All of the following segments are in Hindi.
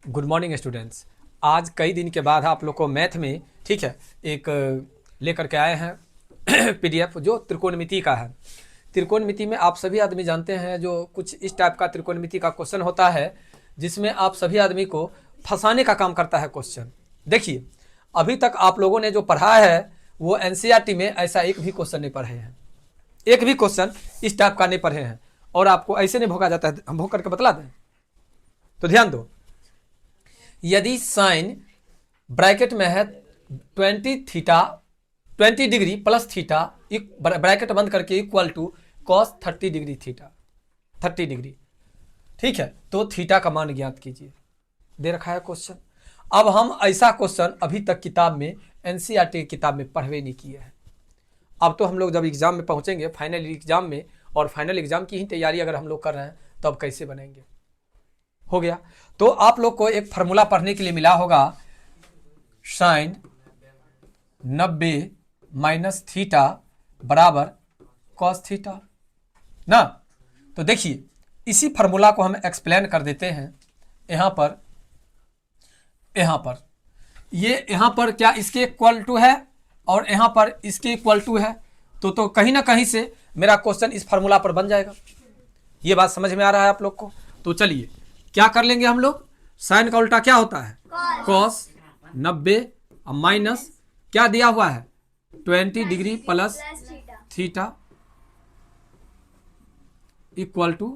Good morning students. आज कई दिन के बाद आप लोग को मैथ में ठीक है एक लेकर के आए हैं पीडीएफ जो त्रिकोणमिति का है। त्रिकोणमिति में आप सभी आदमी जानते हैं जो कुछ इस टाइप का त्रिकोणमिति का क्वेश्चन होता है जिसमें आप सभी आदमी को फंसाने का काम करता है क्वेश्चन। देखिए अभी तक आप लोगों ने जो पढ़ा है वो एनसीईआरटी में ऐसा एक भी क्वेश्चन नहीं पढ़े हैं, एक भी क्वेश्चन इस टाइप का नहीं पढ़े हैं और आपको ऐसे नहीं भोगा जाता है। हम भोग करके बतला दें तो ध्यान दो। यदि साइन ब्रैकेट में है 20 डिग्री प्लस थीटा ब्रैकेट बंद करके equal to cos 30 degree theta 30 degree, ठीक है, तो थीटा का मान ज्ञात कीजिए। दे रखा है क्वेश्चन। अब हम ऐसा क्वेश्चन अभी तक किताब में एनसीईआरटी की किताब में पढ़वे नहीं किए हैं। अब तो हम लोग जब एग्जाम में पहुंचेंगे फाइनल एग्जाम में, और फाइनल एग्जाम की ही तैयारी अगर हम लोग कर रहे हैं तो अब कैसे बनेंगे। हो गया तो आप लोग को एक फार्मूला पढ़ने के लिए मिला होगा, साइन 90 माइनस थीटा बराबर कॉस थीटा ना। तो देखिए इसी फार्मूला को हम एक्सप्लेन कर देते हैं। यहां पर ये यहां पर क्या इसके इक्वल टू है और यहां पर इसके इक्वल टू है, तो कहीं ना कहीं से मेरा क्वेश्चन इस फार्मूला पर बन जाएगा। ये बात समझ में आ रहा है आप लोग को। तो चलिए क्या कर लेंगे हम लोग, साइन का उल्टा क्या होता है कॉस 90 माइनस क्या दिया हुआ है 20 degree plus theta equal to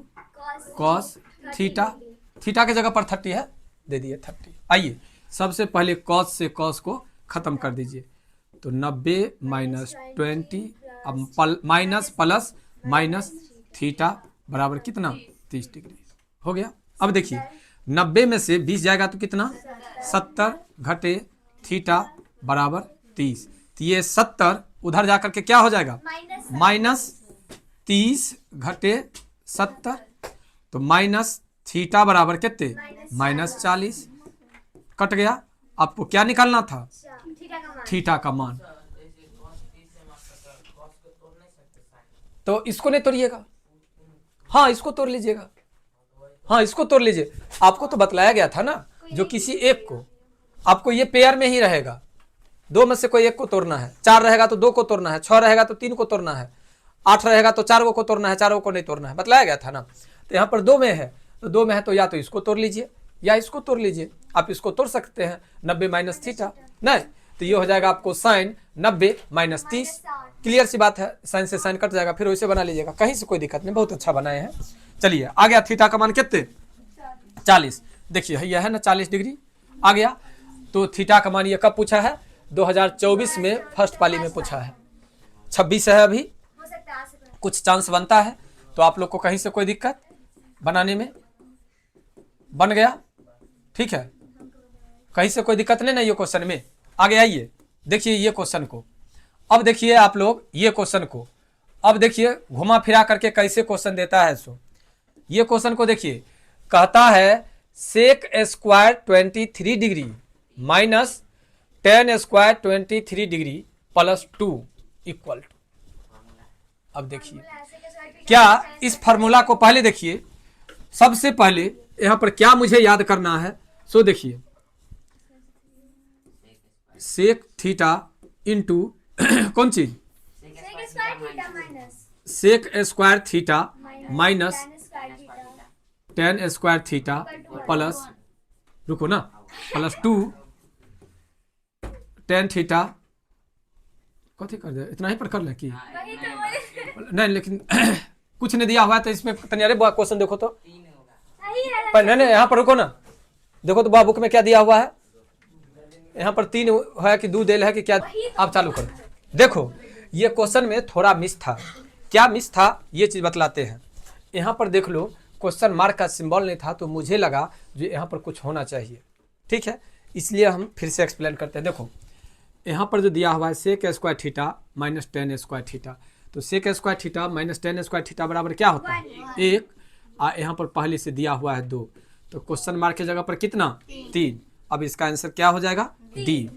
cos theta. Theta की जगह पर 30 है, दे दिए 30। आइए सबसे पहले कॉस से कॉस को खत्म कर दीजिए। तो 90 माइनस 20 अब माइनस प्लस माइनस थीटा बराबर कितना 30 डिग्री हो गया। अब देखिए 90 में से 20 जाएगा तो कितना 70 घटे थीटा बराबर 30। तो ये 70 उधर जाकर के क्या हो जाएगा माइनस 30 घटे 70, तो माइनस थीटा बराबर कितने माइनस 40 कट गया। आपको क्या निकालना था थीटा का मान। तो इसको नहीं तोड़िएगा, हाँ इसको तोड़ लीजिएगा, हाँ इसको तोड़ लीजिए। आपको तो बतलाया गया था ना जो किसी एक को, आपको ये पेयर में ही रहेगा, दो में से कोई एक को तोड़ना है। 4 रहेगा तो 2 को तोड़ना है, 6 रहेगा तो 3 को तोड़ना है, 8 रहेगा तो 4 को तोड़ना है, 4 को नहीं तोड़ना है, बतलाया गया था ना। तो यहाँ पर 2 में है, तो 2 में है तो या तो इसको तोड़ लीजिए या इसको तोड़ लीजिए। आप इसको तोड़ सकते हैं 90 माइनस थीटा, नहीं तो ये हो जाएगा आपको साइन 90 माइनस 30। क्लियर सी बात है, साइन से साइन कट जाएगा, फिर वैसे बना लीजिएगा, कहीं से कोई दिक्कत नहीं, बहुत अच्छा बनाए हैं। चलिए आ गया थीटा का मान कितने 40। देखिए यह है ना 40 डिग्री आ गया। तो थीटा का मान ये कब पूछा है 2024 में फर्स्ट पाली में पूछा है। 26 है अभी, कुछ चांस बनता है तो आप लोग को कहीं से कोई दिक्कत बनाने में बन गया, ठीक है, कहीं से कोई दिक्कत नहीं ना ये क्वेश्चन में। आगे आइए देखिए ये क्वेश्चन को। अब देखिए आप लोग ये क्वेश्चन को, अब देखिए घुमा फिरा करके कैसे क्वेश्चन देता है। सो ये क्वेश्चन को देखिए, कहता है sec square 23 degree minus tan square 23 degree plus 2 equal to. अब देखिए क्या इस फार्मूला को पहले देखिए, सबसे पहले यहां पर क्या मुझे याद करना है। सो देखिए सेक थीटा इंटू कौन चीज sec square theta minus tan square theta plus रुको ना प्लस 2 टेन थीटा कथी कर दे, इतना ही पर कर ले कि नहीं, लेकिन कुछ नहीं दिया हुआ है तो इसमें अरे क्वेश्चन देखो तो नहीं यहाँ पर रुको ना, देखो तो बुक में क्या दिया हुआ है। यहाँ पर 3 है कि 2 देल है कि क्या, आप चालू करो। देखो ये क्वेश्चन में थोड़ा मिस था, क्या मिस था ये चीज बतलाते हैं। यहाँ पर देख लो क्वेश्चन मार्क का सिंबल नहीं था तो मुझे लगा जो यहाँ पर कुछ होना चाहिए, ठीक है, इसलिए हम फिर से एक्सप्लेन करते हैं। देखो यहाँ पर जो दिया हुआ है sec square theta minus tan square theta, तो sec square theta minus tan square theta बराबर क्या होता है 1, यहाँ पर पहले से दिया हुआ है 2, तो क्वेश्चन मार्क की जगह पर कितना 3। अब इसका आंसर क्या हो जाएगा डी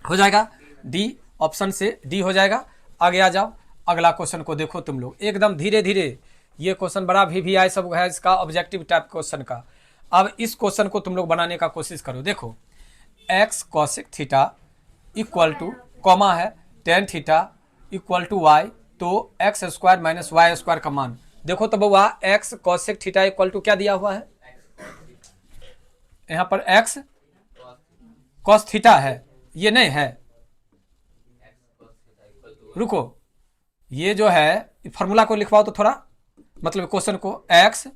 हो जाएगा, डी ऑप्शन से डी हो जाएगा। आगे आ जाओ, अगला क्वेश्चन को देखो तुम लोग एकदम धीरे धीरे। ये क्वेश्चन बड़ा VVI सब है इसका, ऑब्जेक्टिव टाइप क्वेश्चन का। अब इस क्वेश्चन को तुम लोग बनाने का कोशिश करो। देखो x cosec theta equal to comma है tan theta equal to y, तो x square minus Y square का मान देखो। तो बउआ x cosec theta equal to क्या दिया हुआ है, यहाँ पर x cos थीटा है, ये नहीं है, रुको, ये जो है फॉर्मूला को लिखवाओ तो थोड़ा, मतलब क्वेश्चन को x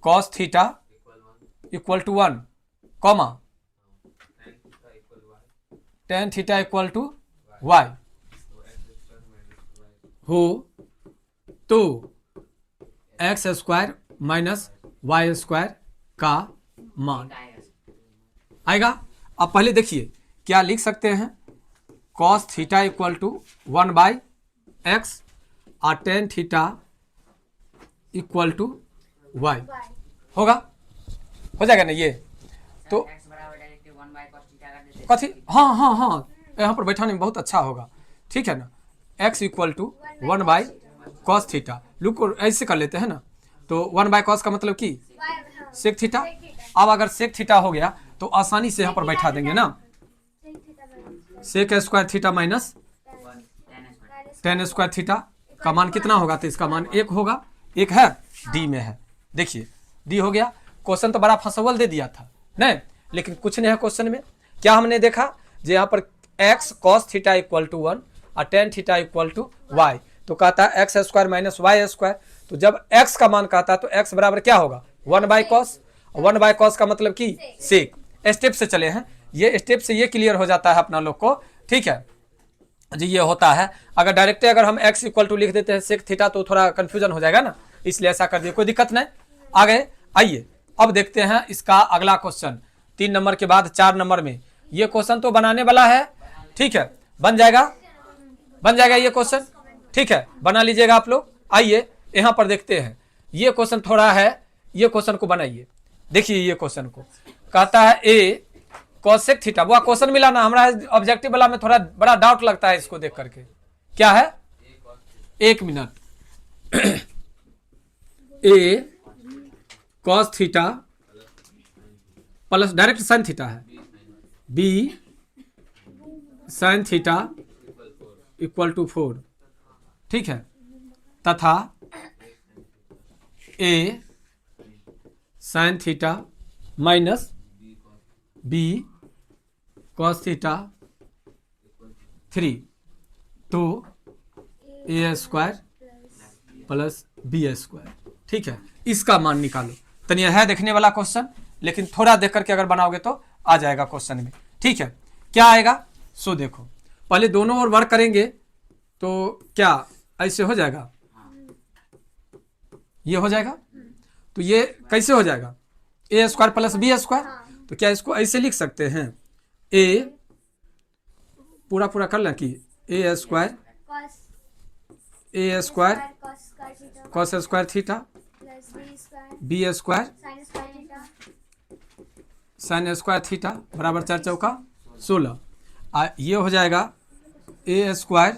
cos theta equal to 1 comma tan theta equal to y हो तो x square minus Y square का मान आएगा। अब पहले देखिए क्या लिख सकते हैं, cos theta equal to 1/x और tan theta equal to y होगा, हो जाएगा ना ये। तो कथी, हाँ हाँ हाँ, यहाँ पर बैठाने में बहुत अच्छा होगा, ठीक है ना। x equal to 1/cos theta, लुक ऐसे कर लेते हैं ना, तो 1/cos का मतलब कि sec थीटा। अब अगर sec थीटा हो गया तो आसानी से यहाँ पर बैठा देंगे ना, sec square theta minus tan square theta का मान कितना होगा, तो इसका मान 1 होगा, 1 है, डी में है, देखिए डी हो गया। क्वेश्चन तो बड़ा फंसवल दे दिया था नहीं, लेकिन कुछ नहीं है क्वेश्चन में। क्या हमने देखा जो यहाँ पर x cos theta equal to 1 और tan theta equal to y, तो कहता है x square minus Y square, तो जब x का मान कहता है तो x बराबर क्या होगा 1/cos, 1/cos का मतलब कि सेक। स्टेप से चले हैं, ये स्टेप से ये क्लियर हो जाता है अपना लोग को, ठीक है जी। ये होता है, अगर डायरेक्ट अगर हम x इक्वल टू लिख देते हैं सेक थीटा तो थोड़ा कंफ्यूजन हो जाएगा ना, इसलिए ऐसा कर दिए, कोई दिक्कत नहीं। आगे आइए अब देखते हैं इसका अगला क्वेश्चन, 3 नंबर के बाद 4 नंबर में ये क्वेश्चन तो बनाने वाला है, ठीक है, बन जाएगा, बन जाएगा ये क्वेश्चन, ठीक है, बना लीजिएगा आप लोग। आइए यहाँ पर देखते हैं, ये क्वेश्चन थोड़ा है, ये क्वेश्चन को बनाइए। देखिए ये क्वेश्चन को कहता है a cosec थीटा, वो क्वेश्चन मिला ना, हमारा ऑब्जेक्टिव वाला में थोड़ा बड़ा डाउट लगता है इसको देख करके, क्या है, 1 minute, a cos theta plus direct sin theta है, b sin theta equal to 4, ठीक है, तथा a sin theta minus b cos theta 3, तो a square plus B square, ठीक है, इसका मान निकालो। तनिया है देखने वाला क्वेश्चन, लेकिन थोड़ा देख करके अगर बनाओगे तो आ जाएगा क्वेश्चन में, ठीक है। क्या आएगा, सो देखो पहले दोनों ओर वर्क करेंगे तो क्या ऐसे हो जाएगा, ये हो जाएगा, तो ये कैसे हो जाएगा, a square plus B square, तो क्या इसको ऐसे लिख सकते हैं, ए पूरा पूरा कर लें कि a square cos square theta b square sine square theta बराबर 4 चौका 16, ये हो जाएगा a square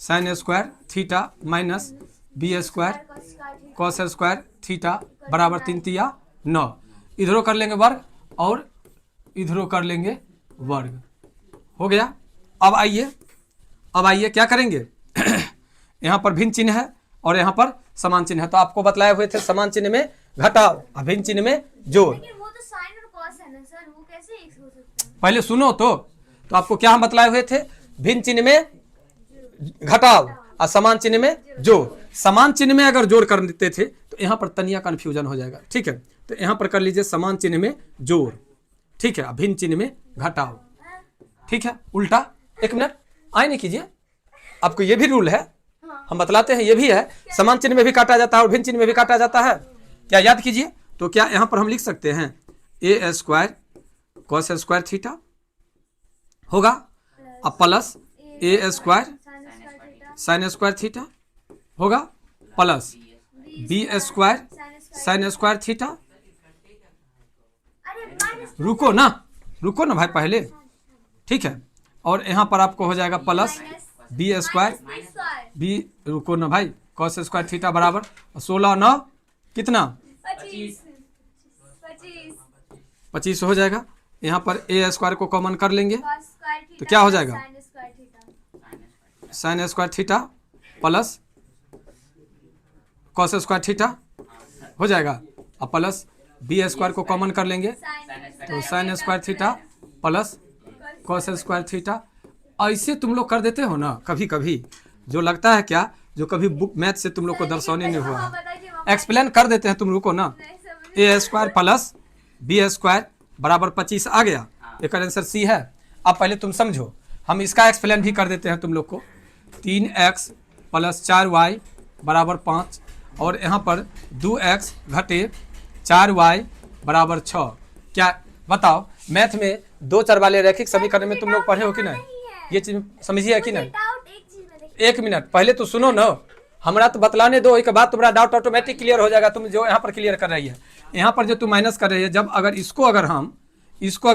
sine square theta minus B square cos square theta बराबर 3 तिया 9, इधरों कर लेंगे वर्ग और इधरों कर लेंगे वर्ग, हो गया। अब आइए क्या करेंगे यहाँ पर भिन्न चिन्ह है और यहाँ पर समान चिन्ह है, तो आपको बतलाए हुए थे समान चिन्ह में घटाओ और भिन्न चिन्ह में जोड़। वो तो साइन और कॉस है ना सर, वो कैसे एक हो सकता है? पहले सुनो तो आपको क्या हम बतलाए हुए थे, भिन्न चिन्ह में घटाओ और समान चिन्ह में जोड़। समान चिन्ह में अगर जोड़ कर देते थे तो यहाँ पर तनिया कंफ्यूजन हो जाएगा, ठीक है, तो यहाँ पर कर लीजिए समान चिन्ह में जोड़, ठीक है, भिन्न चिन्ह में घटाओ, ठीक है, उल्टा। 1 मिनट आए नहीं कीजिए, आपको ये भी रूल है, हम बतलाते हैं, ये भी है, समान चिन्ह में भी काटा जाता है और भिन्न चिन्ह में भी काटा जाता है, क्या याद कीजिए। तो क्या यहाँ पर हम लिख सकते हैं A square cos square theta होगा अब plus A square sine square theta होगा plus B square sine square theta, रुको ना भाई पहले, ठीक है, और यहाँ पर आपको हो जाएगा प्लस बी स्क्वायर बी, रुको ना भाई, कॉस स्क्वायर थीटा बराबर 16 9 कितना 25 25 25 हो जाएगा। यहाँ पर ए स्क्वायर को कॉमन कर लेंगे cos स्क्वायर थीटा तो क्या हो जाएगा? sin square theta sine square theta plus cos square theta हो जाएगा। अब प्लस बी स्क्वायर को कॉमन कर लेंगे तो sign square theta plus cos square theta. ऐसे तुम लोग कर देते हो ना कभी कभी, जो लगता है क्या, जो कभी बुक मैथ से तुम लोग को दर्शाने नहीं हुआ है, एक्सप्लेन कर देते हैं तुम लोग को ना। ए स्क्वायर प्लस बी स्क्वायर बराबर 25 आ गया, एक आंसर सी है। अब पहले तुम समझो, हम इसका एक्सप्लेन भी कर देते हैं तुम लोग को। 3x प्लस 4y बराबर 5 और यहाँ पर 2x घटे 4y बराबर 6। क्या बताओ, मैथ में दो चर वाले रैखिक समीकरण में तुम लोग पढ़े हो कि नहीं? ये चीज समझिए है कि नहीं? डाउट एक चीज में देखिए। एक मिनट पहले तो सुनो ना, हमारा तो बतलाने दो, एक बाद तुम्हारा डाउट ऑटोमेटिक क्लियर हो जाएगा। तुम जो यहाँ पर क्लियर कर रही है, यहाँ पर जो तुम माइनस कर रही है, जब अगर इसको अगर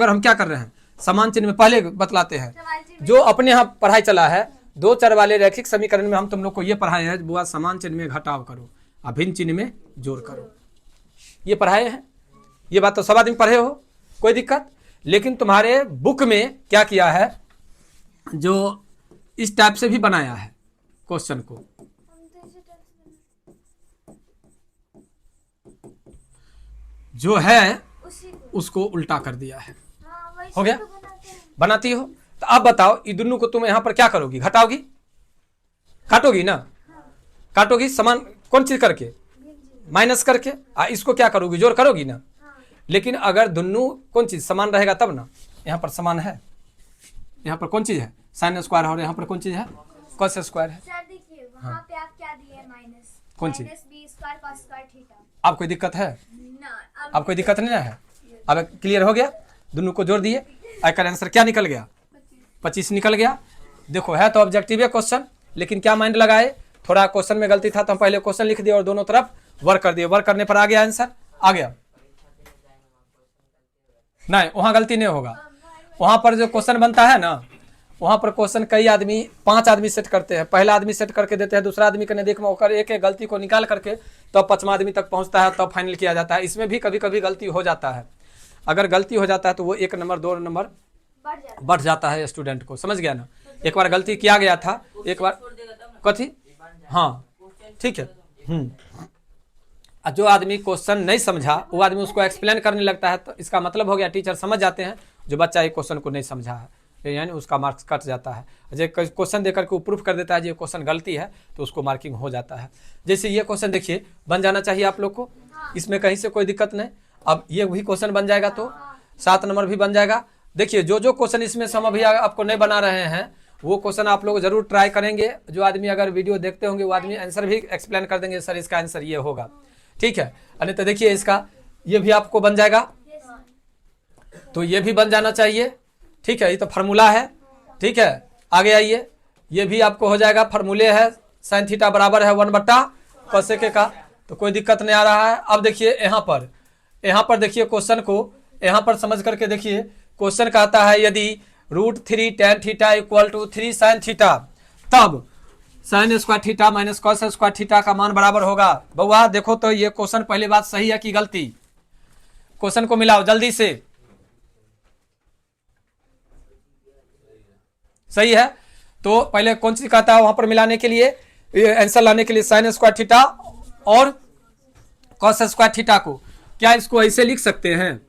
हम क्या कर रहे हैं, समान चिन्ह में पहले बतलाते हैं। जो अपने यहाँ पढ़ाई चला है, दो चर वाले रैखिक समीकरण में हम तुम लोग को ये पढ़ाए हैं, बुआ समान चिन्ह में घटाव करो, अभिन्न चिन्ह में जोड़ करो, ये पढ़ाए हैं। ये बात तो सब आदमी पढ़े हो, कोई दिक्कत। लेकिन तुम्हारे बुक में क्या किया है, जो इस टाइप से भी बनाया है क्वेश्चन को, जो है उसको उल्टा कर दिया है। हो गया? बनाती हो तो अब बताओ, ये दोनों को तुम यहां पर क्या करोगी? घटाओगी, काटोगी ना? काटोगी समान कौन चीज करके? माइनस करके। इसको क्या करोगी? जोड़ करोगी ना? लेकिन अगर दोनों कौन चीज समान रहेगा तब ना। यहाँ पर समान है, यहाँ पर कौन चीज है? साइन स्क्वायर है, और यहाँ पर कौन चीज है? कॉस स्क्वायर है। सर देखिए वहाँ पे आप क्या दिए? माइनस कौन चीज? Minus B square cos square theta. आप कोई दिक्कत है? ना अब कोई दिक्कत नहीं है? अब क्लियर हो गया? दोनों को जोड़ दिए, का आंसर क्या निकल गया? 25 निकल गया। देखो है तो ऑब्जेक्टिव है क्वेश्चन, लेकिन क्या माइंड लगाए, थोड़ा क्वेश्चन में गलती था तो हम पहले क्वेश्चन लिख दिए और दोनों तरफ वर्क कर दिए। वर्क करने पर आ गया आंसर, आ गया। नहीं, वहां गलती नहीं होगा। वहां पर जो क्वेश्चन बनता है ना, वहां पर क्वेश्चन कई आदमी, 5 आदमी सेट करते हैं। पहला आदमी सेट करके देते हैं, दूसरा आदमी करने देख में होकर एक एक गलती को निकाल करके तब 5वां आदमी तक पहुंचता है, तब फाइनल किया जाता है। इसमें भी कभी कभी गलती हो जाता है। अगर गलती हो जाता है तो वो 1 नंबर 2 नंबर बढ़ जाता है स्टूडेंट को, समझ गया ना? एक बार गलती किया गया था, एक बार कथी, हाँ ठीक है। जो आदमी क्वेश्चन नहीं समझा वो आदमी उसको एक्सप्लेन करने लगता है, तो इसका मतलब हो गया टीचर समझ जाते हैं। जो बच्चा एक क्वेश्चन को नहीं समझा है, यानी उसका मार्क्स कट जाता है। जो क्वेश्चन देकर के वो प्रूफ कर देता है ये क्वेश्चन गलती है, तो उसको मार्किंग हो जाता है। जैसे ये क्वेश्चन देखिए, बन जाना चाहिए आप लोग को, इसमें कहीं से कोई दिक्कत नहीं। अब ये भी क्वेश्चन बन जाएगा तो 7 नंबर भी बन जाएगा। देखिए जो जो क्वेश्चन इसमें से हम अभी आपको नहीं बना रहे हैं, वो क्वेश्चन आप लोग जरूर ट्राई करेंगे। जो आदमी अगर वीडियो देखते होंगे वो आदमी आंसर भी एक्सप्लेन कर देंगे, सर इसका आंसर ये होगा, ठीक है। अरे तो देखिए इसका ये भी आपको बन जाएगा, तो ये भी बन जाना चाहिए, ठीक है। ये तो फार्मूला है, ठीक है। आगे आइए, ये भी आपको हो जाएगा, फार्मूले है साइन थीटा बराबर है 1/cos का, तो कोई दिक्कत नहीं आ रहा है। अब देखिए यहाँ पर देखिए क्वेश्चन को यहाँ पर समझ करके देखिए। क्वेश्चन कहता है यदि √3 tan theta equal to 3 sin थीटा, तब sine square theta minus cos square theta का मान बराबर होगा। बउआ देखो तो ये क्वेश्चन पहले बात सही है कि गलती? क्वेश्चन को मिलाओ जल्दी से, सही है। तो पहले कौन सी कहता है वहां पर मिलाने के लिए, आंसर लाने के लिए साइन स्क्वायर थीटा और कॉस स्क्वायर थीटा को, क्या इसको ऐसे लिख सकते हैं?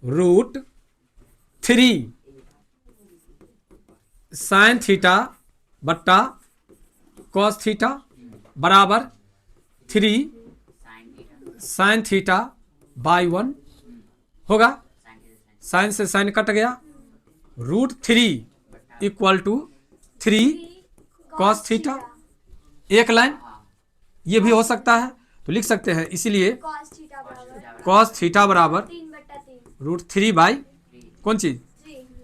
√3 साइन थीटा बट्टा कॉस थीटा बराबर 3 साइन थीटा बाई 1 होगा। साइन से साइन कट गया, √3 इक्वल टू 3 कॉस थीटा। एक लाइन ये भी हो सकता है, तो लिख सकते हैं। इसीलिए कॉस थीटा बराबर 3/3 बाई कौन चीज?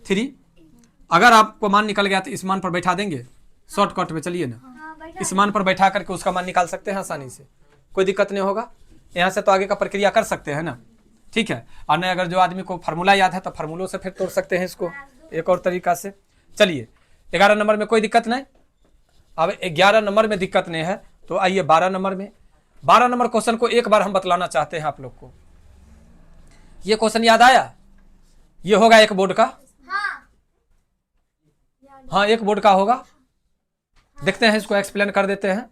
3। अगर आपको मान निकल गया तो इस मान पर बैठा देंगे, शॉर्टकट में चलिए ना, इस मान पर बैठा करके उसका मान निकाल सकते हैं आसानी से, कोई दिक्कत नहीं होगा। यहाँ से तो आगे का प्रक्रिया कर सकते हैं ना, ठीक है। और नहीं अगर जो आदमी को फार्मूला याद है तो फार्मूलों से फिर तोड़ सकते हैं इसको एक और तरीका से। चलिए 11 नंबर में कोई दिक्कत नहीं। अब 11 नंबर में दिक्कत नहीं है, तो आइए 12 नंबर में। 12 नंबर क्वेश्चन को एक बार हम बतलाना चाहते हैं आप लोग को। ये क्वेश्चन याद आया? ये होगा एक बोर्ड का, हाँ हाँ एक बोर्ड का होगा। देखते हैं, इसको एक्सप्लेन कर देते हैं।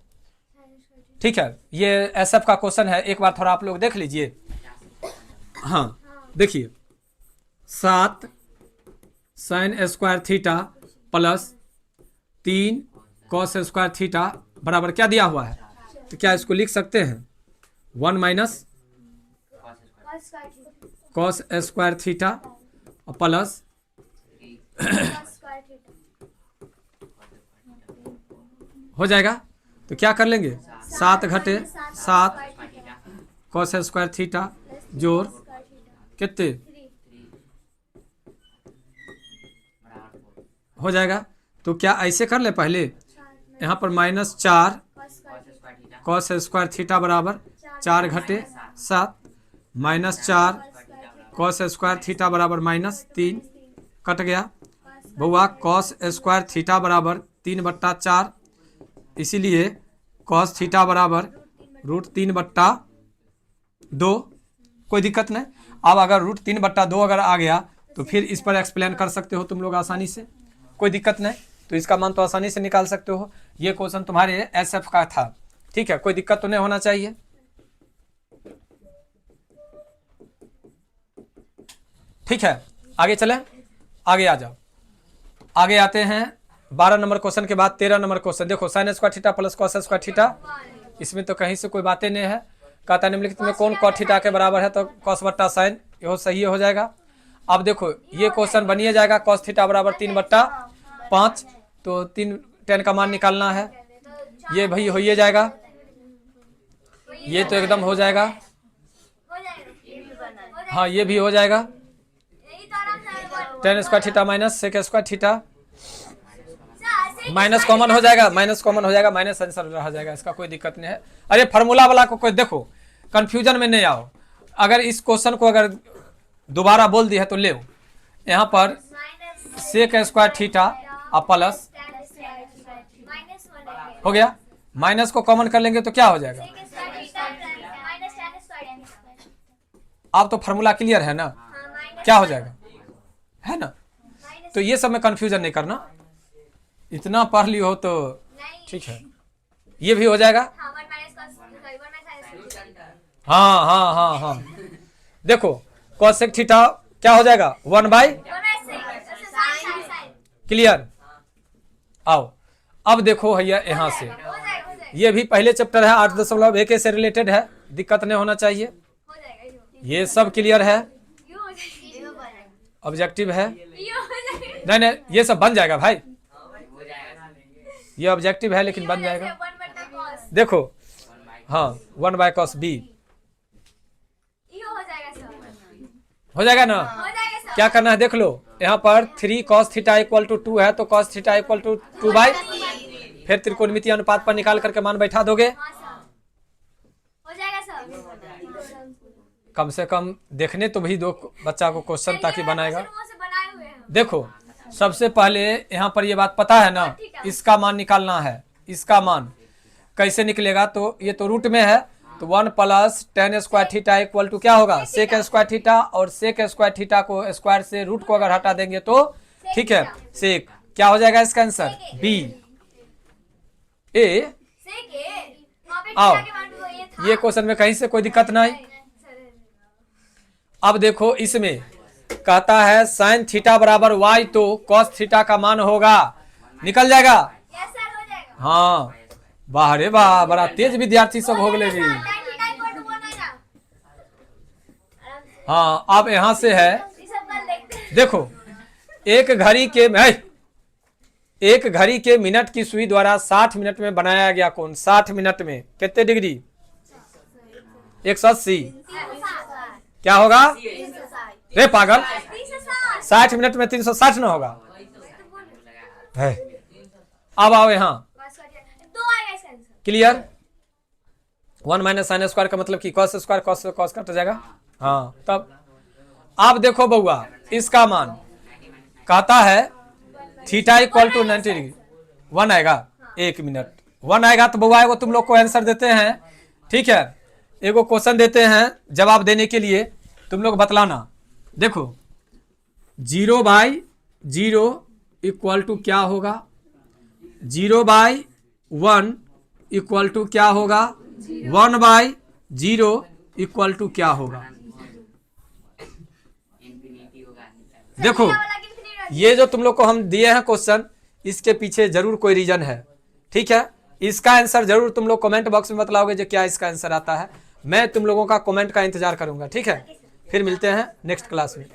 ठीक है, ये एसएफ का क्वेश्चन है, एक बार थोड़ा आप लोग देख लीजिए। हाँ देखिए, 7 sin square theta plus 3 cos square theta बराबर क्या दिया हुआ है? तो क्या इसको लिख सकते हैं 1 minus cos square theta plus हो जाएगा। तो क्या कर लेंगे, 7 घटे 7 cos स्क्वायर थीटा जोड़ कितने हो जाएगा। तो क्या ऐसे कर ले, पहले यहाँ पर -4 cos स्क्वायर थीटा बराबर 4 घटे 7 -4 cos स्क्वायर थीटा बराबर -3 कट गया बउआ। cos स्क्वायर थीटा बराबर 3/4, इसीलिए cos थीटा बराबर √3/2। कोई दिक्कत नहीं। अब अगर √3/2 अगर आ गया तो फिर इस पर एक्सप्लेन कर सकते हो तुम लोग आसानी से, कोई दिक्कत नहीं। तो इसका मान तो आसानी से निकाल सकते हो। ये क्वेश्चन तुम्हारे एसएफ का था, ठीक है, कोई दिक्कत तो नहीं होना चाहिए। ठीक है, आगे चलें, आगे आ जाओ। आगे आते हैं 12 नंबर क्वेश्चन के बाद 13 नंबर क्वेश्चन। देखो, sin square theta plus cos square theta, इसमें तो कहीं से कोई बातें नहीं है। कहता निम्नलिखित में कौन cos थीटा के बराबर है? तो cos बट्टा sin, यह सही हो जाएगा। अब देखो, ये क्वेश्चन बनिए जाएगा cos थीटा बराबर 3/5, तो 3 tan का मान निकालना है। ये भाई हो ही जाएगा, ये तो एकदम हो जाएगा। हाँ ये भी हो जाएगा, tan square theta minus sec square theta, minus common हो जाएगा, माइनस कॉमन हो जाएगा, माइनस आंसर रह जाएगा, इसका कोई दिक्कत नहीं है। अरे फार्मूला वाला को कोई देखो, कंफ्यूजन में नहीं आओ। अगर इस क्वेश्चन को अगर दोबारा बोल दी है तो ले, यहाँ पर sec स्क्वायर थीटा प्लस हो गया, माइनस को कॉमन कर लेंगे तो क्या हो जाएगा? अब तो फार्मूला क्लियर है ना, क्या हो जाएगा, है ना? तो ये सब में कंफ्यूजन नहीं करना, इतना पढ़ ली हो तो ठीक है। ये भी हो जाएगा, हाँ हाँ हाँ हाँ। देखो cosec थीटा क्या हो जाएगा 1/, क्लियर। आओ अब देखो भैया, यहाँ से ये भी पहले चैप्टर है 8.1 से रिलेटेड है, दिक्कत नहीं होना चाहिए। ये सब क्लियर है, ऑब्जेक्टिव है, नहीं नहीं ये सब बन जाएगा भाई, ये ऑब्जेक्टिव है लेकिन बन जाएगा। देखो हाँ 1/cos b हो जाएगा ना। क्या करना है देख लो, यहाँ पर 3 cos थीटा = 2 है, तो cos थीटा = 2/, फिर त्रिकोणमितीय अनुपात पर निकाल करके मान बैठा दोगे। कम से कम देखने तो भी दो बच्चा को क्वेश्चन, ताकि बनाएगा। देखो सबसे पहले यहाँ पर ये बात पता है ना, इसका मान निकालना है। इसका मान कैसे निकलेगा? तो ये तो रूट में है, तो 1 + tan स्क्वायर थीटा = क्या होगा? sec स्क्वायर थीटा, और sec स्क्वायर थीटा को स्क्वायर से रूट को अगर हटा देंगे तो ठीक है sec, क्या हो जाएगा इसका आंसर? बी ए। आओ ये क्वेश्चन में कहीं से कोई दिक्कत नहीं। अब देखो इसमें कहता है sin थीटा बराबर y, तो cos थीटा का मान होगा, निकल जाएगा। हाँ वाह रे वाह, बड़ा तेज विद्यार्थी सब हो गए। हाँ अब यहाँ से है, देखो एक घड़ी के मिनट की सुई द्वारा 60 मिनट में बनाया गया कोण 60 मिनट में कितने डिग्री? 180। क्या होगा रे पागल, 60 मिनट में 360 ना होगा है। अब आओ यहाँ, क्लियर। 1 - sin स्क्वायर का मतलब कि cos स्क्वायर, cos कट जाएगा। हाँ तब आप देखो बउआ, इसका मान कहता है थीटा = 90 डिग्री। 1 आएगा, 1 मिनट 1 आएगा तो बउआ वो तुम लोग को आंसर देते हैं ठीक है, एगो क्वेश्चन देते हैं जवाब देने के लिए, तुम लोग बतलाना। देखो 0/0 इक्वल टू क्या होगा, 0/1 इक्वल टू क्या होगा, 1/0 इक्वल टू क्या होगा। देखो ये जो तुम लोग को हम दिए हैं क्वेश्चन, इसके पीछे जरूर कोई रीजन है। ठीक है, इसका आंसर जरूर तुम लोग कमेंट बॉक्स में बतलाओगे जो क्या इसका आंसर आता है। मैं तुम लोगों का कमेंट का इंतजार करूंगा। ठीक है, फिर मिलते हैं नेक्स्ट क्लास में।